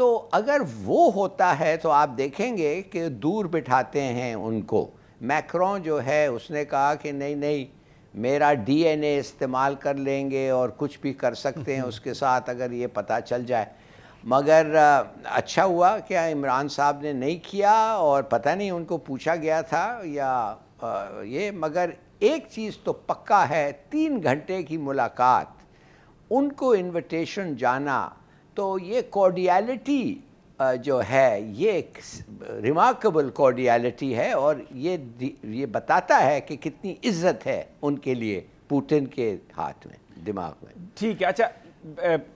تو اگر وہ ہوتا ہے تو آپ دیکھیں گے کہ دور بٹھاتے ہیں ان کو. میکرون جو ہے اس نے کہا کہ نہیں میرا ڈی این اے استعمال کر لیں گے اور کچھ بھی کر سکتے ہیں اس کے ساتھ اگر یہ پتہ چل جائے. مگر اچھا ہوا کہ عمران صاحب نے نہیں کیا, اور پتہ نہیں ان کو پوچھا گیا تھا یا یہ. مگر ایک چیز تو پکا ہے, 3 گھنٹے کی ملاقات, ان کو انویٹیشن جانا, تو یہ کورڈیالٹی جو ہے یہ ایک ریمارکیبل کورڈیالٹی ہے, اور یہ بتاتا ہے کہ کتنی عزت ہے ان کے لیے پوٹن کے ہاتھ میں, دماغ میں. ٹھیک ہے. اچھا,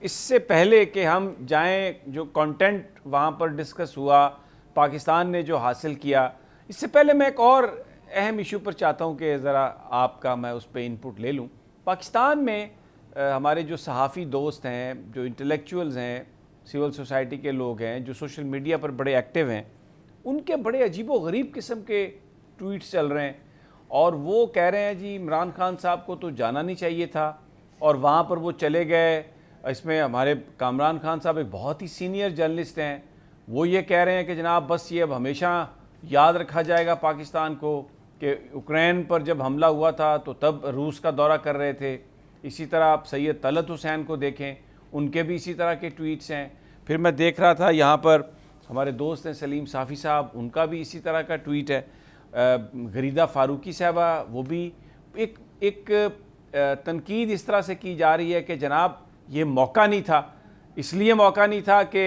اس سے پہلے کہ ہم جائیں, جو کانٹینٹ وہاں پر ڈسکس ہوا, پاکستان نے جو حاصل کیا, اس سے پہلے میں ایک اور اہم ایشو پر چاہتا ہوں کہ ذرا آپ کا میں اس پہ انپٹ لے لوں. پاکستان میں ہمارے جو صحافی دوست ہیں, جو انٹلیکچوئلز ہیں, سول سوسائٹی کے لوگ ہیں, جو سوشل میڈیا پر بڑے ایکٹیو ہیں, ان کے بڑے عجیب و غریب قسم کے ٹویٹس چل رہے ہیں, اور وہ کہہ رہے ہیں جی عمران خان صاحب کو تو جانا نہیں چاہیے تھا اور وہاں پر وہ چلے گئے. اس میں ہمارے کامران خان صاحب ایک بہت ہی سینئر جرنلسٹ ہیں, وہ یہ کہہ رہے ہیں کہ جناب بس یہ اب ہمیشہ یاد رکھا جائے گا پاکستان کو کہ یوکرین پر جب حملہ ہوا تھا تو تب روس کا دورہ کر رہے تھے. اسی طرح آپ سید طلعت حسین کو دیکھیں, ان کے بھی اسی طرح کے ٹویٹس ہیں. پھر میں دیکھ رہا تھا یہاں پر ہمارے دوست ہیں سلیم صافی صاحب, ان کا بھی اسی طرح کا ٹویٹ ہے. غریدہ فاروقی صاحبہ, وہ بھی ایک تنقید اس طرح سے کی جا رہی ہے کہ جناب یہ موقع نہیں تھا, اس لیے موقع نہیں تھا کہ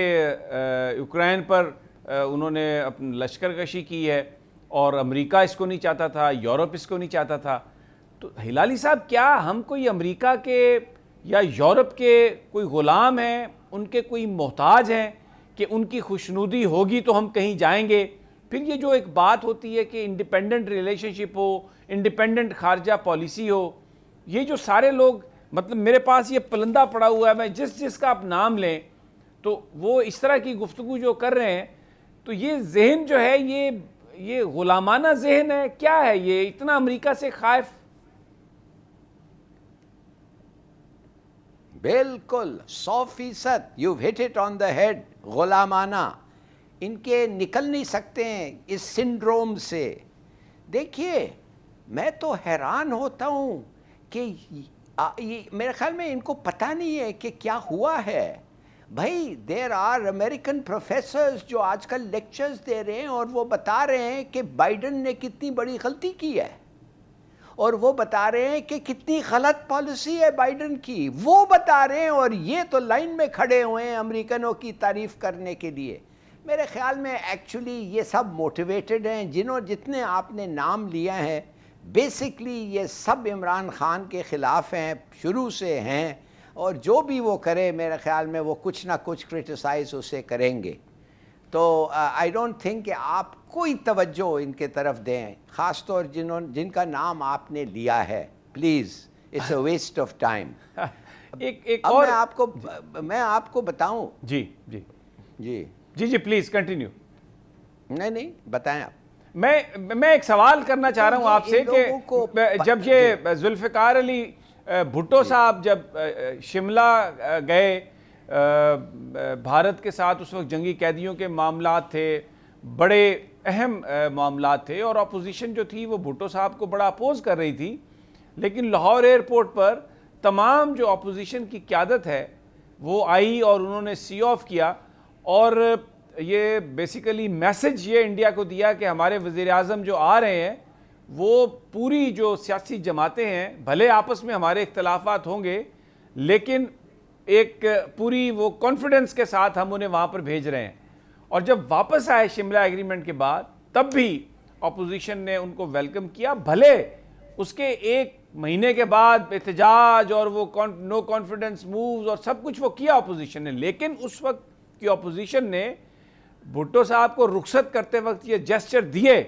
یوکرین پر انہوں نے اپنی لشکر کشی کی ہے, اور امریکہ اس کو نہیں چاہتا تھا, یورپ اس کو نہیں چاہتا تھا. تو ہلالی صاحب, کیا ہم کوئی امریکہ کے یا یورپ کے کوئی غلام ہیں, ان کے کوئی محتاج ہیں کہ ان کی خوشنودی ہوگی تو ہم کہیں جائیں گے؟ پھر یہ جو ایک بات ہوتی ہے کہ انڈیپینڈنٹ ریلیشن شپ ہو, انڈیپینڈنٹ خارجہ پالیسی ہو, یہ جو سارے لوگ, مطلب میرے پاس یہ پلندہ پڑا ہوا ہے, میں جس کا آپ نام لیں تو وہ اس طرح کی گفتگو جو کر رہے ہیں, تو یہ ذہن جو ہے یہ غلامانہ ذہن ہے, کیا ہے یہ اتنا امریکہ سے خائف؟ بالکل 100%, you hit it on the head. غلامانہ, ان کے نکل نہیں سکتے ہیں اس سنڈروم سے. دیکھیے میں تو حیران ہوتا ہوں کہ میرے خیال میں ان کو پتہ نہیں ہے کہ کیا ہوا ہے. بھائی دیر آر امریکن پروفیسرز جو آج کل لیکچرز دے رہے ہیں, اور وہ بتا رہے ہیں کہ بائیڈن نے کتنی بڑی غلطی کی ہے, اور وہ بتا رہے ہیں کہ کتنی غلط پالیسی ہے بائیڈن کی, وہ بتا رہے ہیں, اور یہ تو لائن میں کھڑے ہوئے ہیں امریکنوں کی تعریف کرنے کے لیے. میرے خیال میں ایکچولی یہ سب موٹیویٹڈ ہیں, جتنے آپ نے نام لیا ہے, بیسکلی یہ سب عمران خان کے خلاف ہیں, شروع سے ہیں, اور جو بھی وہ کرے میرے خیال میں وہ کچھ نہ کچھ کرٹیسائز اسے کریں گے. تو آئی ڈونٹ تھنک کہ آپ کوئی توجہ ان کے طرف دیں, خاص طور جن کا نام آپ نے لیا ہے. Please, it's a waste of time. میں آپ کو بتاؤں. جی جی جی جی جی پلیز کنٹینیو. نہیں بتائیں آپ. میں ایک سوال کرنا چاہ رہا ہوں آپ سے کہ جب یہ ذوالفقار علی بھٹو صاحب جب شملہ گئے, بھارت کے ساتھ اس وقت جنگی قیدیوں کے معاملات تھے, بڑے اہم معاملات تھے, اور اپوزیشن جو تھی وہ بھٹو صاحب کو بڑا اپوز کر رہی تھی, لیکن لاہور ایئرپورٹ پر تمام جو اپوزیشن کی قیادت ہے وہ آئی اور انہوں نے سی آف کیا, اور یہ بیسیکلی میسج یہ انڈیا کو دیا کہ ہمارے وزیر اعظم جو آ رہے ہیں وہ پوری جو سیاسی جماعتیں ہیں, بھلے آپس میں ہمارے اختلافات ہوں گے, لیکن ایک پوری وہ کانفیڈنس کے ساتھ ہم انہیں وہاں پر بھیج رہے ہیں. اور جب واپس آئے شملہ ایگریمنٹ کے بعد, تب بھی اپوزیشن نے ان کو ویلکم کیا, بھلے اس کے 1 مہینے کے بعد احتجاج اور وہ نو کانفیڈنس مووز اور سب کچھ وہ کیا اپوزیشن نے, لیکن اس وقت کی اپوزیشن نے بھٹو صاحب کو رخصت کرتے وقت یہ جیسچر دیے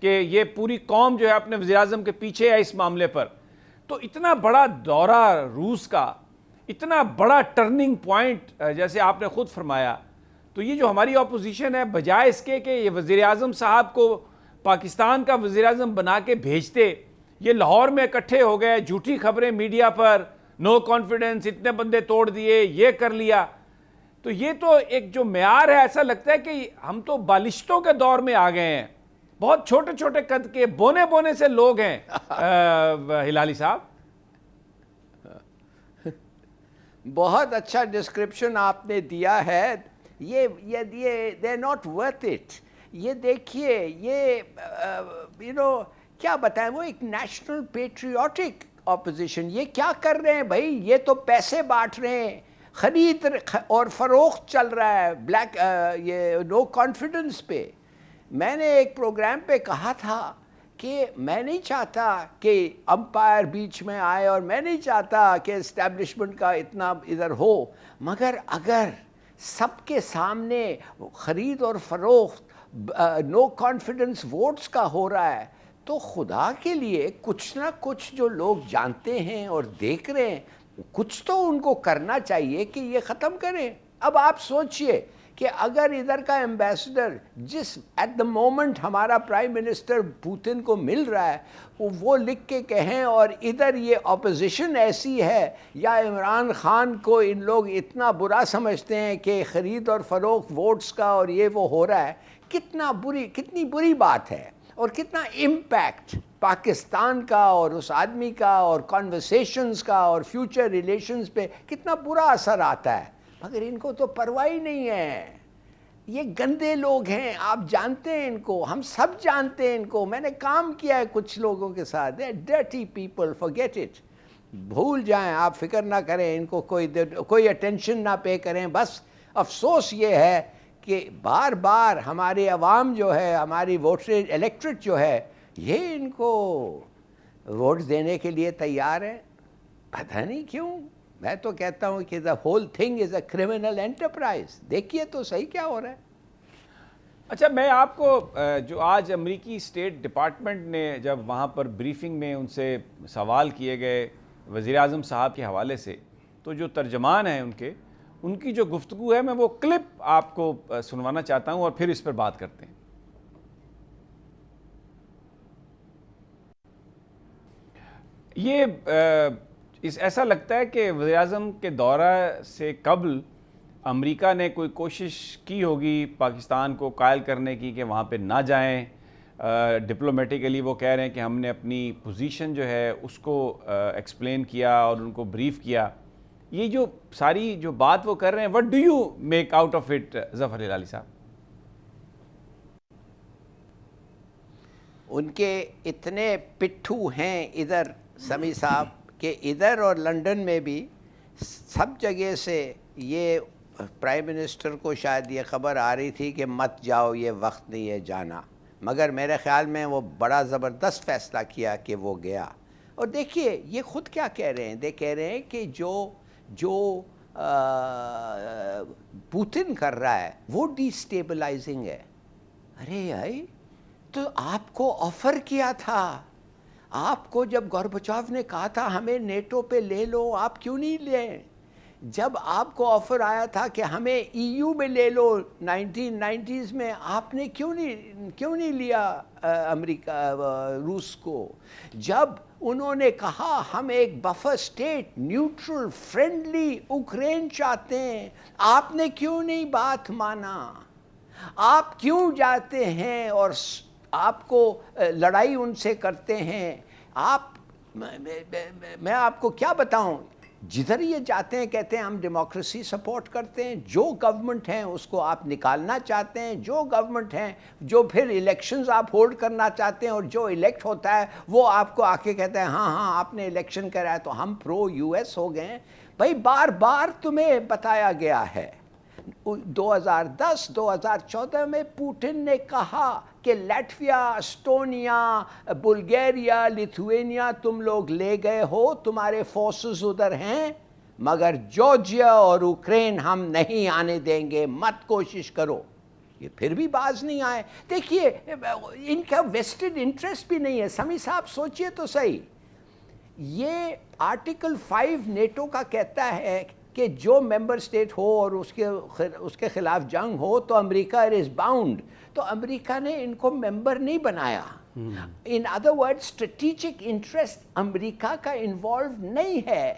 کہ یہ پوری قوم جو ہے اپنے وزیر اعظم کے پیچھے ہے اس معاملے پر. تو اتنا بڑا دورہ روس کا, اتنا بڑا ٹرننگ پوائنٹ جیسے آپ نے خود فرمایا, تو یہ جو ہماری اپوزیشن ہے, بجائے اس کے کہ یہ وزیر اعظم صاحب کو پاکستان کا وزیر اعظم بنا کے بھیجتے, یہ لاہور میں اکٹھے ہو گئے, جھوٹی خبریں میڈیا پر, نو کانفیڈنس, اتنے بندے توڑ دیے, یہ کر لیا. تو یہ تو ایک جو معیار ہے، ایسا لگتا ہے کہ ہم تو بالشتوں کے دور میں آ گئے ہیں. بہت چھوٹے چھوٹے قد کے بونے بونے سے لوگ ہیں ہلالی صاحب. بہت اچھا ڈسکرپشن آپ نے دیا ہے. یہ they are not worth it. یہ دیکھیے، یہ کیا بتائیں، وہ ایک نیشنل پیٹریوٹک اپوزیشن. یہ کیا کر رہے ہیں بھائی؟ یہ تو پیسے بانٹ رہے ہیں، خرید اور فروخت چل رہا ہے بلیک یہ نو کانفیڈنس پہ. میں نے ایک پروگرام پہ کہا تھا کہ میں نہیں چاہتا کہ امپائر بیچ میں آئے، اور میں نہیں چاہتا کہ اسٹیبلشمنٹ کا اتنا ادھر ہو، مگر اگر سب کے سامنے خرید اور فروخت نو کانفیڈنس ووٹس کا ہو رہا ہے، تو خدا کے لیے کچھ نہ کچھ جو لوگ جانتے ہیں اور دیکھ رہے ہیں، کچھ تو ان کو کرنا چاہیے کہ یہ ختم کریں. اب آپ سوچئے کہ اگر ادھر کا ایمبیسڈر جس ایٹ دا مومنٹ ہمارا پرائم منسٹر پوتن کو مل رہا ہے، وہ لکھ کے کہیں، اور ادھر یہ اپوزیشن ایسی ہے، یا عمران خان کو ان لوگ اتنا برا سمجھتے ہیں کہ خرید اور فروخت ووٹس کا اور یہ وہ ہو رہا ہے، کتنی بری بات ہے، اور کتنا امپیکٹ پاکستان کا اور اس آدمی کا اور کانورسیشنز کا اور فیوچر ریلیشنز پہ کتنا برا اثر آتا ہے. مگر ان کو تو پرواہ ہی نہیں ہے. یہ گندے لوگ ہیں، آپ جانتے ہیں ان کو، ہم سب جانتے ہیں ان کو. میں نے کام کیا ہے کچھ لوگوں کے ساتھ. Dirty people, forget it. بھول جائیں، آپ فکر نہ کریں، ان کو کوئی اٹینشن نہ پے کریں. بس افسوس یہ ہے کہ بار بار ہمارے عوام جو ہے، ہماری ووٹر الیکٹریٹ جو ہے، یہ ان کو ووٹ دینے کے لیے تیار ہے. پتہ نہیں کیوں. میں تو کہتا ہوں کہ the whole thing is a criminal enterprise. دیکھیے تو صحیح کیا ہو رہا ہے. اچھا، میں آپ کو جو آج امریکی اسٹیٹ ڈپارٹمنٹ نے جب وہاں پر بریفنگ میں ان سے سوال کیے گئے وزیر اعظم صاحب کے حوالے سے، تو جو ترجمان ہیں ان کی جو گفتگو ہے، میں وہ کلپ آپ کو سنوانا چاہتا ہوں اور پھر اس پر بات کرتے ہیں. یہ ایسا لگتا ہے کہ وزیر اعظم کے دورہ سے قبل امریکہ نے کوئی کوشش کی ہوگی پاکستان کو قائل کرنے کی کہ وہاں پہ نہ جائیں. ڈپلومیٹیکلی وہ کہہ رہے ہیں کہ ہم نے اپنی پوزیشن جو ہے اس کو ایکسپلین کیا اور ان کو بریف کیا. یہ جو ساری جو بات وہ کر رہے ہیں، what do you make out of it Zafar Hilali صاحب؟ ان کے اتنے پٹھو ہیں ادھر سمیع صاحب، کہ ادھر اور لنڈن میں بھی سب جگہ سے یہ پرائم منسٹر کو شاید یہ خبر آ رہی تھی کہ مت جاؤ، یہ وقت نہیں ہے جانا. مگر میرے خیال میں وہ بڑا زبردست فیصلہ کیا کہ وہ گیا. اور دیکھیے یہ خود کیا کہہ رہے ہیں. کہہ رہے ہیں کہ جو پوتن کر رہا ہے وہ ڈی سٹیبلائزنگ ہے. ارے یائی، تو آپ کو آفر کیا تھا، آپ کو جب گورباچوف نے کہا تھا ہمیں نیٹو پہ لے لو، آپ کیوں نہیں لیں؟ جب آپ کو آفر آیا تھا کہ ہمیں ای یو میں لے لو 1990s میں، آپ نے کیوں نہیں لیا امریکہ روس کو؟ جب انہوں نے کہا ہم ایک بفر سٹیٹ نیوٹرل فرینڈلی اوکرین چاہتے ہیں، آپ نے کیوں نہیں بات مانا؟ آپ کیوں جاتے ہیں اور آپ کو لڑائی ان سے کرتے ہیں؟ میں آپ کو کیا بتاؤں، جدھر یہ جاتے ہیں کہتے ہیں ہم ڈیموکریسی سپورٹ کرتے ہیں. جو گورنمنٹ ہیں اس کو آپ نکالنا چاہتے ہیں، جو گورنمنٹ ہیں جو پھر الیکشنز آپ ہولڈ کرنا چاہتے ہیں، اور جو الیکٹ ہوتا ہے وہ آپ کو آ کے کہتا ہے ہاں آپ نے الیکشن کرا ہے تو ہم پرو یو ایس ہو گئے ہیں. بھائی بار بار تمہیں بتایا گیا ہے. 2010-2014 میں پوٹن نے کہا کہ لیٹویا، اسٹونیا، بلغیریا، لیتھوینیا تم لوگ لے گئے ہو، تمہارے فورسز ادھر ہیں، مگر جارجیا اور اوکرین ہم نہیں آنے دیں گے، مت کوشش کرو. یہ پھر بھی باز نہیں آئے. دیکھیے ان کا ویسٹڈ انٹرسٹ بھی نہیں ہے. سمیع صاحب سوچئے تو صحیح، یہ آرٹیکل 5 نیٹو کا کہتا ہے کہ جو ممبر اسٹیٹ ہو اور اس کے خلاف جنگ ہو تو امریکہ از باؤنڈ. تو امریکہ نے ان کو ممبر نہیں بنایا. In other word strategic interest امریکہ کا انوالو نہیں ہے.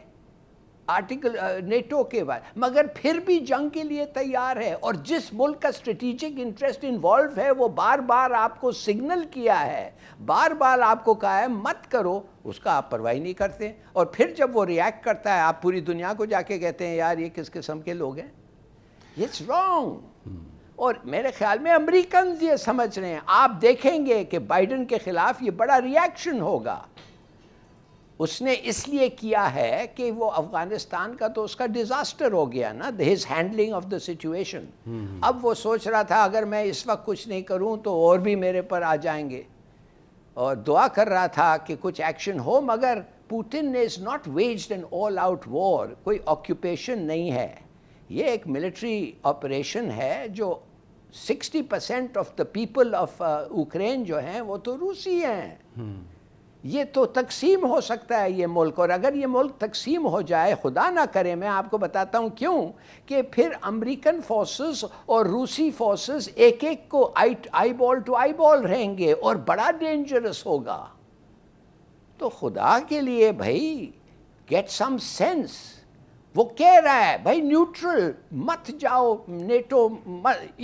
آرٹیکل نیٹو کے بعد، مگر پھر بھی جنگ کے لیے تیار ہے، اور جس ملک کا اسٹریٹجک انٹرسٹ انوالو ہے وہ بار بار آپ کو سگنل کیا ہے، بار بار آپ کو کہا ہے مت کرو، اس کا آپ پرواہ نہیں کرتے، اور پھر جب وہ ریاکٹ کرتا ہے آپ پوری دنیا کو جا کے کہتے ہیں یار یہ کس قسم کے لوگ ہیں، اٹس رانگ۔ اور میرے خیال میں امریکنز یہ سمجھ رہے ہیں، آپ دیکھیں گے کہ بائیڈن کے خلاف یہ بڑا ریاکشن ہوگا۔ اس نے اس لیے کیا ہے کہ وہ افغانستان کا تو اس کا ڈیزاسٹر ہو گیا نا، his handling of the situation. اب وہ سوچ رہا تھا اگر میں اس وقت کچھ نہیں کروں تو اور بھی میرے پر آ جائیں گے، اور دعا کر رہا تھا کہ کچھ ایکشن ہو، مگر پوٹن نے is not waged an all out war, کوئی آکیوپیشن نہیں ہے، یہ ایک ملٹری آپریشن ہے جو 60% آف دا پیپل آف اوکرین جو ہیں وہ تو روسی ہیں۔ یہ تو تقسیم ہو سکتا ہے یہ ملک، اور اگر یہ ملک تقسیم ہو جائے، خدا نہ کرے، میں آپ کو بتاتا ہوں کیوں، کہ پھر امریکن فورسز اور روسی فورسز ایک ایک کو آئی بال ٹو آئی بال رہیں گے، اور بڑا ڈینجرس ہوگا۔ تو خدا کے لیے بھائی گیٹ سم سینس۔ وہ کہہ رہا ہے بھائی نیوٹرل مت جاؤ، نیٹو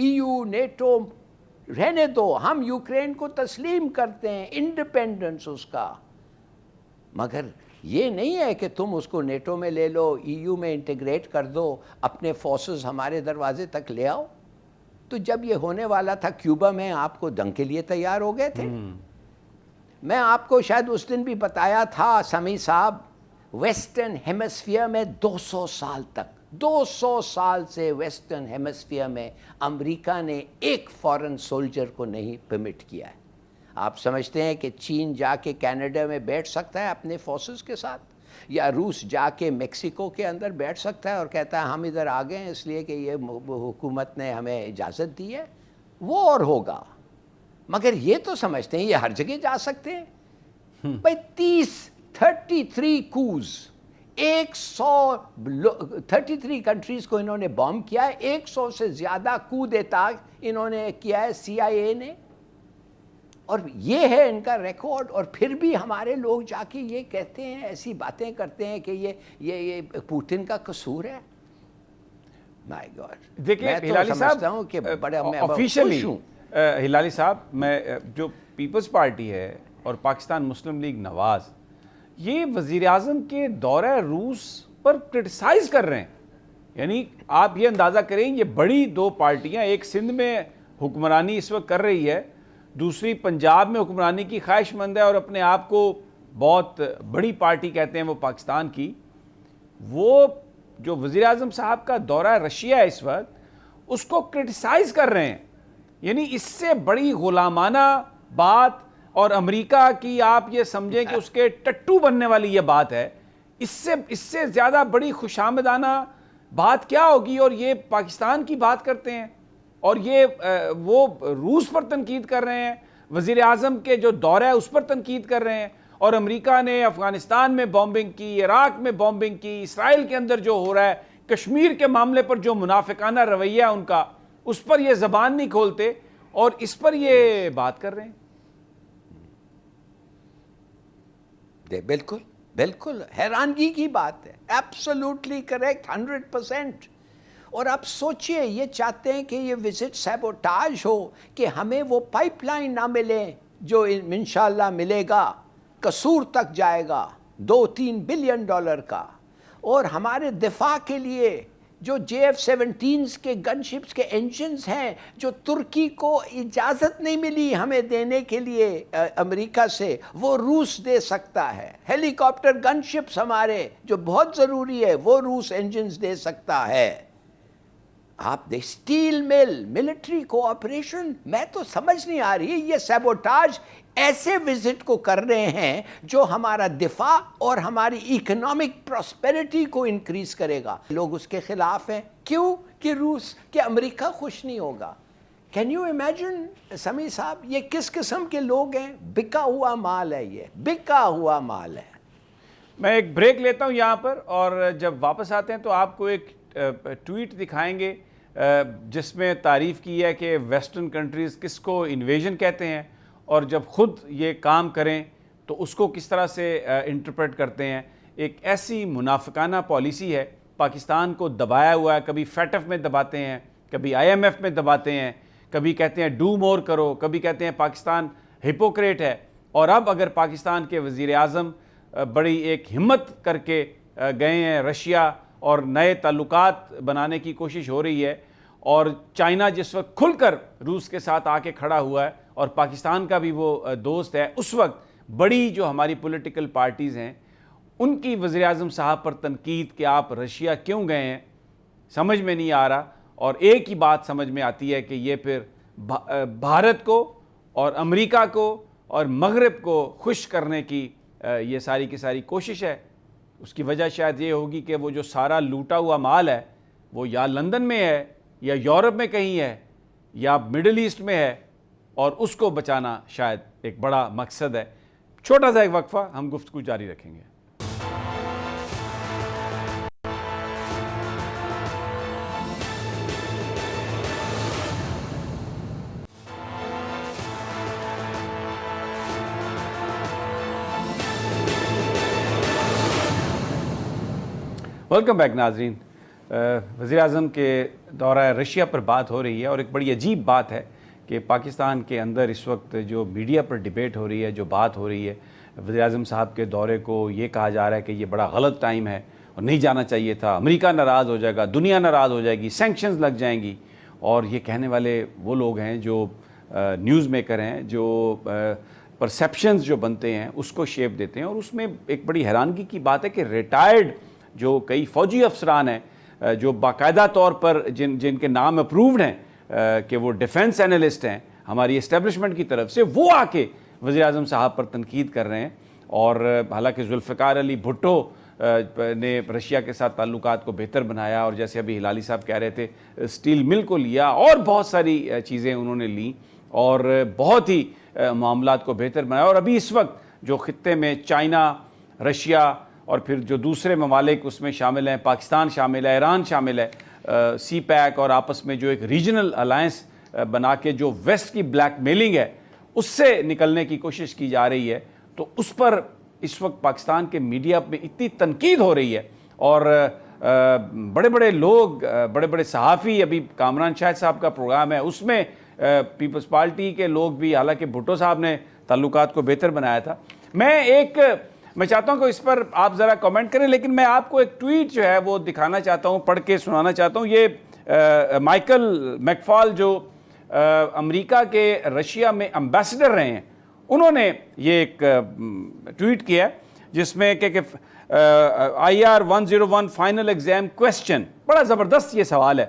EU نیٹو رہنے دو، ہم یوکرین کو تسلیم کرتے ہیں، انڈیپینڈنس اس کا، مگر یہ نہیں ہے کہ تم اس کو نیٹو میں لے لو، EU میں انٹیگریٹ کر دو، اپنے فورسز ہمارے دروازے تک لے آؤ۔ تو جب یہ ہونے والا تھا کیوبا میں آپ کو جنگ کے لیے تیار ہو گئے تھے۔ میں آپ کو شاید اس دن بھی بتایا تھا سمیع صاحب، ویسٹرن ہیمسفیئر میں 200 سال تک، 200 سال سے ویسٹرن ہیمسفیئر میں امریکہ نے ایک فورن سولجر کو نہیں پرمٹ کیا ہے۔ آپ سمجھتے ہیں کہ چین جا کے کینیڈا میں بیٹھ سکتا ہے اپنے فورسز کے ساتھ، یا روس جا کے میکسیکو کے اندر بیٹھ سکتا ہے اور کہتا ہے ہم ادھر آ گئے ہیں اس لیے کہ یہ حکومت نے ہمیں اجازت دی ہے؟ وار ہوگا، مگر یہ تو سمجھتے ہیں یہ ہر جگہ جا سکتے ہیں۔ بھائی 33 کوز، 33 کنٹریز کو انہوں نے بام کیا ہے، 100 سے زیادہ کو دیتا انہوں نے کیا ہے CIA نے، اور یہ ہے ان کا ریکارڈ، اور پھر بھی ہمارے لوگ جا کے یہ کہتے ہیں، ایسی باتیں کرتے ہیں کہ یہ پوٹن کا قصور ہے۔ مائی گاڈ، دیکھیں ہلالی صاحب، آفیشلی ہلالی صاحب، میں جو پیپلز پارٹی ہے اور پاکستان مسلم لیگ نواز، یہ وزیر اعظم کے دورہ روس پر کرٹیسائز کر رہے ہیں۔ یعنی آپ یہ اندازہ کریں، یہ بڑی دو پارٹیاں، ایک سندھ میں حکمرانی اس وقت کر رہی ہے، دوسری پنجاب میں حکمرانی کی خواہش مند ہے اور اپنے آپ کو بہت بڑی پارٹی کہتے ہیں وہ پاکستان کی، وہ جو وزیر اعظم صاحب کا دورہ رشیا ہے اس وقت، اس کو کرٹیسائز کر رہے ہیں۔ یعنی اس سے بڑی غلامانہ بات، اور امریکہ کی آپ یہ سمجھیں کہ اس کے ٹٹو بننے والی یہ بات ہے، اس سے زیادہ بڑی خوشامدانہ بات کیا ہوگی؟ اور یہ پاکستان کی بات کرتے ہیں، اور یہ وہ روس پر تنقید کر رہے ہیں، وزیر اعظم کے جو دورہ ہے اس پر تنقید کر رہے ہیں، اور امریکہ نے افغانستان میں بامبنگ کی، عراق میں بامبنگ کی، اسرائیل کے اندر جو ہو رہا ہے، کشمیر کے معاملے پر جو منافقانہ رویہ ان کا، اس پر یہ زبان نہیں کھولتے اور اس پر یہ بات کر رہے ہیں۔ بالکل بالکل حیرانگی کی بات ہے، ایبسولوٹلی کریکٹ، 100%۔ اور آپ سوچئے، یہ چاہتے ہیں کہ یہ وزٹ سیبوٹاج ہو، کہ ہمیں وہ پائپ لائن نہ ملے جو انشاءاللہ ملے گا، قصور تک جائے گا $2-3 بلین کا، اور ہمارے دفاع کے لیے جو JF-17 کے گن شپس کے انجنز ہیں، جو ترکی کو اجازت نہیں ملی ہمیں دینے کے لیے امریکہ سے، وہ روس دے سکتا ہے۔ ہیلی کاپٹر گن شپس ہمارے جو بہت ضروری ہے، وہ روس انجنز دے سکتا ہے۔ آپ دیکھ سٹیل مل، ملٹری کوآپریشن، میں تو سمجھ نہیں آ رہی، یہ سیبوٹاج ایسے وزٹ کو کر رہے ہیں جو ہمارا دفاع اور ہماری اکنامک پراسپیرٹی کو انکریز کرے گا۔ لوگ اس کے خلاف ہیں، کیوں؟ کہ روس، کہ امریکہ خوش نہیں ہوگا۔ کین یو امیجن سمیع صاحب، یہ کس قسم کے لوگ ہیں؟ بکا ہوا مال ہے، یہ بکا ہوا مال ہے۔ میں ایک بریک لیتا ہوں یہاں پر، اور جب واپس آتے ہیں تو آپ کو ایک ٹویٹ دکھائیں گے جس میں تعریف کی ہے کہ ویسٹرن کنٹریز کس کو انویژن کہتے ہیں، اور جب خود یہ کام کریں تو اس کو کس طرح سے انٹرپریٹ کرتے ہیں۔ ایک ایسی منافقانہ پالیسی ہے، پاکستان کو دبایا ہوا ہے، کبھی فیٹف میں دباتے ہیں، کبھی IMF میں دباتے ہیں، کبھی کہتے ہیں ڈو مور کرو، کبھی کہتے ہیں پاکستان ہپوکریٹ ہے، اور اب اگر پاکستان کے وزیر اعظم بڑی ایک ہمت کر کے گئے ہیں رشیا اور نئے تعلقات بنانے کی کوشش ہو رہی ہے، اور چائنا جس وقت کھل کر روس کے ساتھ آ کے کھڑا ہوا ہے اور پاکستان کا بھی وہ دوست ہے، اس وقت بڑی جو ہماری پولیٹیکل پارٹیز ہیں ان کی وزیر اعظم صاحب پر تنقید کہ آپ رشیا کیوں گئے ہیں سمجھ میں نہیں آ رہا، اور ایک ہی بات سمجھ میں آتی ہے کہ یہ پھر بھارت کو اور امریکہ کو اور مغرب کو خوش کرنے کی یہ ساری کی ساری کوشش ہے۔ اس کی وجہ شاید یہ ہوگی کہ وہ جو سارا لوٹا ہوا مال ہے وہ یا لندن میں ہے یا یورپ میں کہیں ہے یا مڈل ایسٹ میں ہے، اور اس کو بچانا شاید ایک بڑا مقصد ہے۔ چھوٹا سا ایک وقفہ، ہم گفتگو جاری رکھیں گے۔ ویلکم بیک ناظرین۔ وزیر اعظم کے دورہ رشیا پر بات ہو رہی ہے، اور ایک بڑی عجیب بات ہے کہ پاکستان کے اندر اس وقت جو میڈیا پر ڈیبیٹ ہو رہی ہے، جو بات ہو رہی ہے، وزیر اعظم صاحب کے دورے کو یہ کہا جا رہا ہے کہ یہ بڑا غلط ٹائم ہے اور نہیں جانا چاہیے تھا، امریکہ ناراض ہو جائے گا، دنیا ناراض ہو جائے گی، سینکشنز لگ جائیں گی، اور یہ کہنے والے وہ لوگ ہیں جو نیوز میکر ہیں، جو پرسیپشنز جو بنتے ہیں اس کو شیپ دیتے ہیں۔ اور اس میں ایک بڑی حیرانگی کی بات ہے کہ ریٹائرڈ جو کئی فوجی افسران ہیں جو باقاعدہ طور پر جن کے نام اپرووڈ ہیں کہ وہ ڈیفنس اینالسٹ ہیں ہماری اسٹیبلشمنٹ کی طرف سے، وہ آ کے وزیر اعظم صاحب پر تنقید کر رہے ہیں۔ اور حالانکہ ذوالفقار علی بھٹو نے رشیا کے ساتھ تعلقات کو بہتر بنایا، اور جیسے ابھی ہلالی صاحب کہہ رہے تھے اسٹیل مل کو لیا اور بہت ساری چیزیں انہوں نے لیں اور بہت ہی معاملات کو بہتر بنایا۔ اور ابھی اس وقت جو خطے میں چائنا، رشیا اور پھر جو دوسرے ممالک اس میں شامل ہیں، پاکستان شامل ہے، ایران شامل ہے، سی پیک، اور آپس میں جو ایک ریجنل الائنس بنا کے جو ویسٹ کی بلیک میلنگ ہے اس سے نکلنے کی کوشش کی جا رہی ہے، تو اس پر اس وقت پاکستان کے میڈیا میں اتنی تنقید ہو رہی ہے، اور بڑے بڑے لوگ، بڑے بڑے صحافی، ابھی کامران شاہد صاحب کا پروگرام ہے اس میں پیپلز پارٹی کے لوگ بھی، حالانکہ بھٹو صاحب نے تعلقات کو بہتر بنایا تھا۔ میں چاہتا ہوں کہ اس پر آپ ذرا کامنٹ کریں، لیکن میں آپ کو ایک ٹویٹ جو ہے وہ دکھانا چاہتا ہوں، پڑھ کے سنانا چاہتا ہوں۔ یہ مائیکل میکفال جو امریکہ کے رشیا میں امبیسڈر رہے ہیں، انہوں نے یہ ایک ٹویٹ کیا جس میں کہ IR 101 فائنل ایگزام کویسچن، بڑا زبردست یہ سوال ہے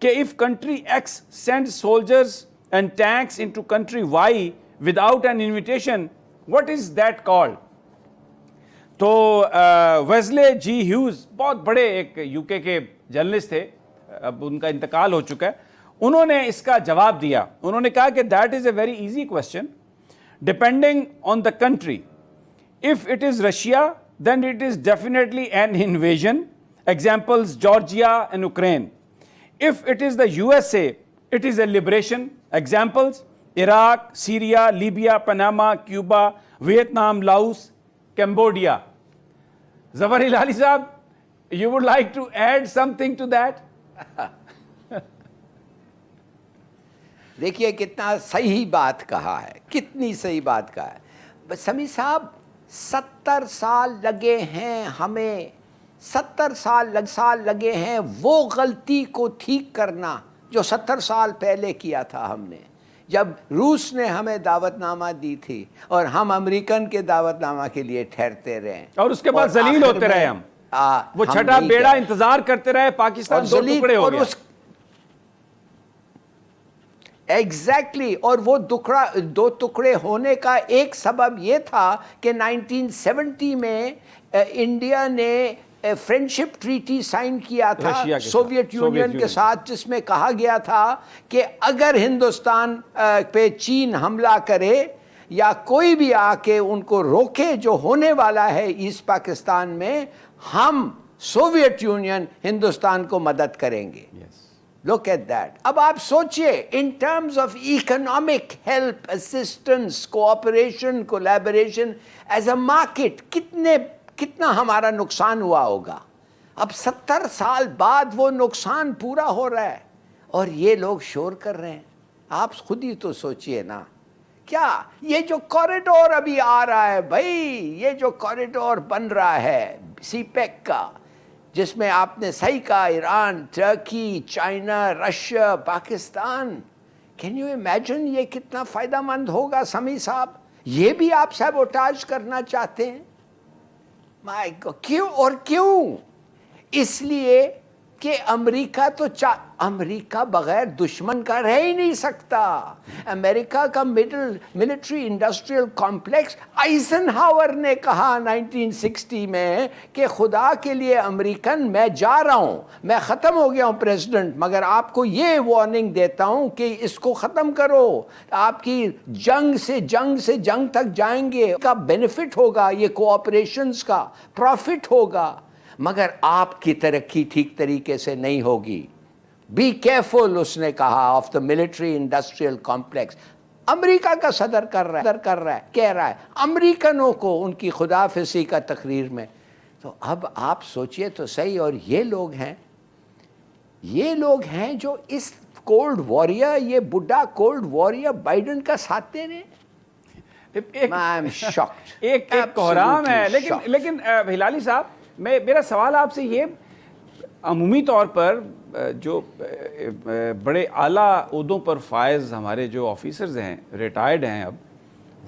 کہ if country X sends soldiers and tanks into country Y without an invitation, what is that called؟ تو ویزلے جی ہیوز بہت بڑے ایک UK کے جرنلسٹ تھے، اب ان کا انتقال ہو چکا ہے، انہوں نے اس کا جواب دیا۔ انہوں نے کہا کہ that is a very easy question depending on the country, if it is Russia then it is definitely an invasion, examples Georgia and Ukraine, if it is the USA it is a liberation, examples Iraq, Syria, Libya, Panama, Cuba, Vietnam, Laos, Cambodia. Zafar Hilali صاحب، you would like to add something to that؟ دیکھیے کتنا صحیح بات کہا ہے، کتنی صحیح بات کہا ہے سمیع صاحب۔ 70 سال لگے ہیں ہمیں، 70 سال لگے ہیں وہ غلطی کو ٹھیک کرنا جو 70 سال پہلے کیا تھا ہم نے، جب روس نے ہمیں دعوت نامہ دی تھی اور ہم امریکن کے دعوت نامہ کے لیے ٹھہرتے رہے، اور اس کے بعد ذلیل ہوتے رہے ہم، وہ چھٹا بیڑا انتظار کرتے رہے، پاکستان دو ٹکڑے ہو گیا۔ ایگزیکٹلی، اور وہ دو ٹکڑے ہونے کا ایک سبب یہ تھا کہ 1970 میں انڈیا نے فرینڈشپ ٹریٹی سائن کیا تھا سوویت یونین کے ساتھ، جس میں کہا گیا تھا کہ اگر ہندوستان پہ چین حملہ کرے یا کوئی بھی آ کے ان کو روکے جو ہونے والا ہے ایسٹ پاکستان میں، ہم سوویت یونین ہندوستان کو مدد کریں گے۔ Look at that. اب آپ سوچئے in terms of economic help, assistance, cooperation, collaboration as a market، کتنا ہمارا نقصان ہوا ہوگا. اب 70 سال بعد وہ نقصان پورا ہو رہا ہے اور یہ لوگ شور کر رہے ہیں. آپ خود ہی تو سوچئے نا, کیا یہ جو کوریڈور ابھی آ رہا ہے بھائی, یہ جو کوریڈور بن رہا ہے سی پیک کا, جس میں آپ نے صحیح کہا ایران, ترکی, China, Russia, Pakistan, can you imagine یہ کتنا فائدہ مند ہوگا سمیع صاحب؟ یہ بھی آپ سیبوٹاج کرنا چاہتے ہیں؟ مائی گاڈ, کیوں اور کیوں؟ اس لیے کہ امریکہ تو امریکہ بغیر دشمن کا رہ ہی نہیں سکتا. امریکہ کا ملٹری انڈسٹریل کمپلیکس, آئزن ہاور نے کہا 1960 میں کہ خدا کے لیے امریکن میں جا رہا ہوں, میں ختم ہو گیا ہوں پریزیڈنٹ, مگر آپ کو یہ وارننگ دیتا ہوں کہ اس کو ختم کرو. آپ کی جنگ سے جنگ تک جائیں گے, کا بینیفٹ ہوگا, یہ کوآپریشنز کا پروفٹ ہوگا, مگر آپ کی ترقی ٹھیک طریقے سے نہیں ہوگی. بی کیئرفل, اس نے کہا, of the military industrial complex. امریکہ کا صدر کہہ رہا ہے امریکنوں کو ان کی خداحافظی کا تقریر میں. تو اب آپ سوچئے تو صحیح, اور یہ لوگ ہیں جو اس کولڈ واریر, یہ بڈھا کولڈ واریر بائیڈن کا ساتھ دے رہے ہیں. ایک کوہرام ہے. لیکن ہلالی صاحب, میرا سوال آپ سے یہ, عمومی طور پر جو بڑے اعلیٰ عہدوں پر فائز ہمارے جو آفیسرز ہیں, ریٹائرڈ ہیں اب,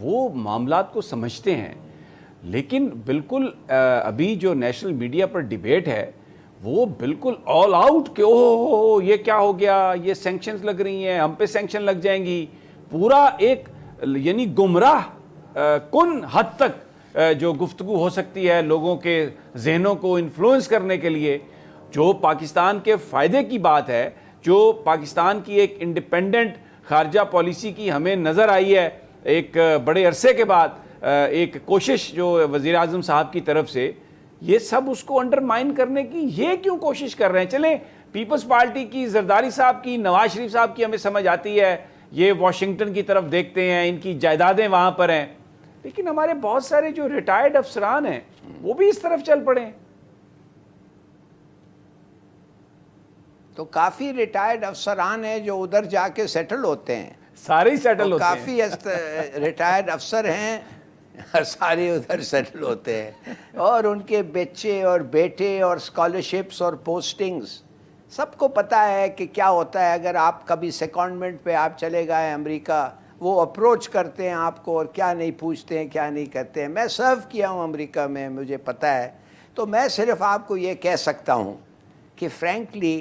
وہ معاملات کو سمجھتے ہیں, لیکن بالکل ابھی جو نیشنل میڈیا پر ڈیبیٹ ہے وہ بالکل آل آؤٹ کہ اوہ یہ کیا ہو گیا, یہ سینکشنز لگ رہی ہیں, ہم پہ سینکشن لگ جائیں گی. پورا ایک یعنی گمراہ کن حد تک جو گفتگو ہو سکتی ہے لوگوں کے ذہنوں کو انفلوئنس کرنے کے لیے. جو پاکستان کے فائدے کی بات ہے, جو پاکستان کی ایک انڈیپینڈنٹ خارجہ پالیسی کی ہمیں نظر آئی ہے ایک بڑے عرصے کے بعد, ایک کوشش جو وزیر اعظم صاحب کی طرف سے, یہ سب اس کو انڈرمائن کرنے کی یہ کیوں کوشش کر رہے ہیں؟ چلیں پیپلز پارٹی کی, زرداری صاحب کی, نواز شریف صاحب کی ہمیں سمجھ آتی ہے, یہ واشنگٹن کی طرف دیکھتے ہیں, ان کی جائیدادیں وہاں پر ہیں, لیکن ہمارے بہت سارے جو ریٹائرڈ افسران ہیں وہ بھی اس طرف چل پڑے ہیں. تو کافی ریٹائرڈ افسران ہیں جو ادھر جا کے سیٹل ہوتے ہیں, سارے ہی سیٹل ہوتے ہیں. کافی ریٹائرڈ افسر ہیں, سارے ادھر سیٹل ہوتے ہیں, اور ان کے بچے اور بیٹے اور اسکالرشپس اور پوسٹنگز, سب کو پتہ ہے کہ کیا ہوتا ہے. اگر آپ کبھی سیکنڈمنٹ پہ آپ چلے گئے امریکہ, وہ اپروچ کرتے ہیں آپ کو اور کیا نہیں پوچھتے ہیں, کیا نہیں کرتے ہیں. میں سرو کیا ہوں امریکہ میں, مجھے پتہ ہے. تو میں صرف آپ کو یہ کہہ سکتا ہوں کہ فرینکلی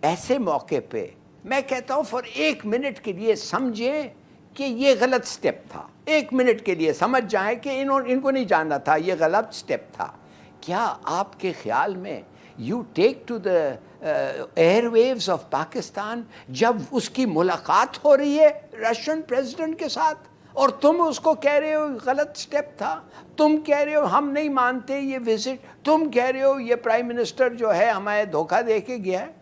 ایسے موقع پہ میں کہتا ہوں فار 1 منٹ کے لیے سمجھیں کہ یہ غلط سٹیپ تھا. 1 منٹ کے لیے سمجھ جائیں کہ ان کو نہیں جاننا تھا, یہ غلط سٹیپ تھا. کیا آپ کے خیال میں you take to the air views of Pakistan جب اس کی ملاقات ہو رہی ہے رشین پریزیڈنٹ کے ساتھ, اور تم اس کو کہہ رہے ہو غلط سٹیپ تھا, تم کہہ رہے ہو ہم نہیں مانتے یہ وزٹ, تم کہہ رہے ہو یہ پرائم منسٹر جو ہے ہمیں دھوکہ دے کے گیا ہے.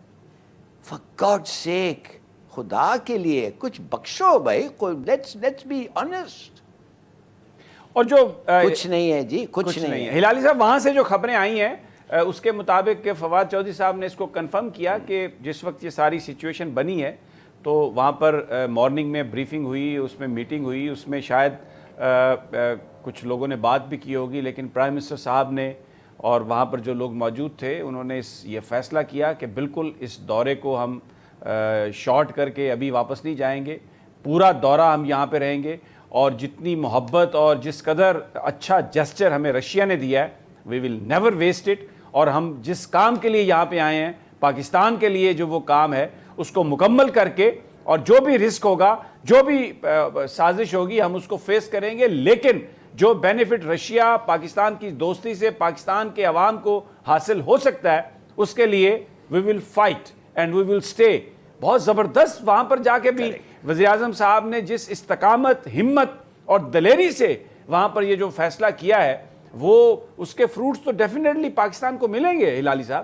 For God's sake, خدا کے لیے کچھ بخشو بھائی, let's be honest. اور جو کچھ نہیں ہے جی, کچھ نہیں ہے. ہلالی صاحب, وہاں سے جو خبریں آئی ہیں اس کے مطابق کہ فواد چودھری صاحب نے اس کو کنفرم کیا کہ جس وقت یہ ساری سچویشن بنی ہے تو وہاں پر مارننگ میں بریفنگ ہوئی, اس میں میٹنگ ہوئی, اس میں شاید کچھ لوگوں نے بات بھی کی ہوگی, لیکن پرائم منسٹر صاحب نے اور وہاں پر جو لوگ موجود تھے انہوں نے یہ فیصلہ کیا کہ بالکل اس دورے کو ہم شارٹ کر کے ابھی واپس نہیں جائیں گے, پورا دورہ ہم یہاں پہ رہیں گے, اور جتنی محبت اور جس قدر اچھا جسچر ہمیں رشیا نے دیا ہے وی ول نیور ویسٹ اٹ, اور ہم جس کام کے لیے یہاں پہ آئے ہیں پاکستان کے لیے جو وہ کام ہے اس کو مکمل کر کے, اور جو بھی رسک ہوگا, جو بھی سازش ہوگی ہم اس کو فیس کریں گے, لیکن جو بینیفٹ رشیا پاکستان کی دوستی سے پاکستان کے عوام کو حاصل ہو سکتا ہے اس کے لیے we will fight and we will stay. بہت زبردست وہاں پر جا کے بھی وزیر اعظم صاحب نے جس استقامت, ہمت اور دلیری سے وہاں پر یہ جو فیصلہ کیا ہے وہ اس کے فروٹس تو ڈیفینیٹلی پاکستان کو ملیں گے. ہلالی صاحب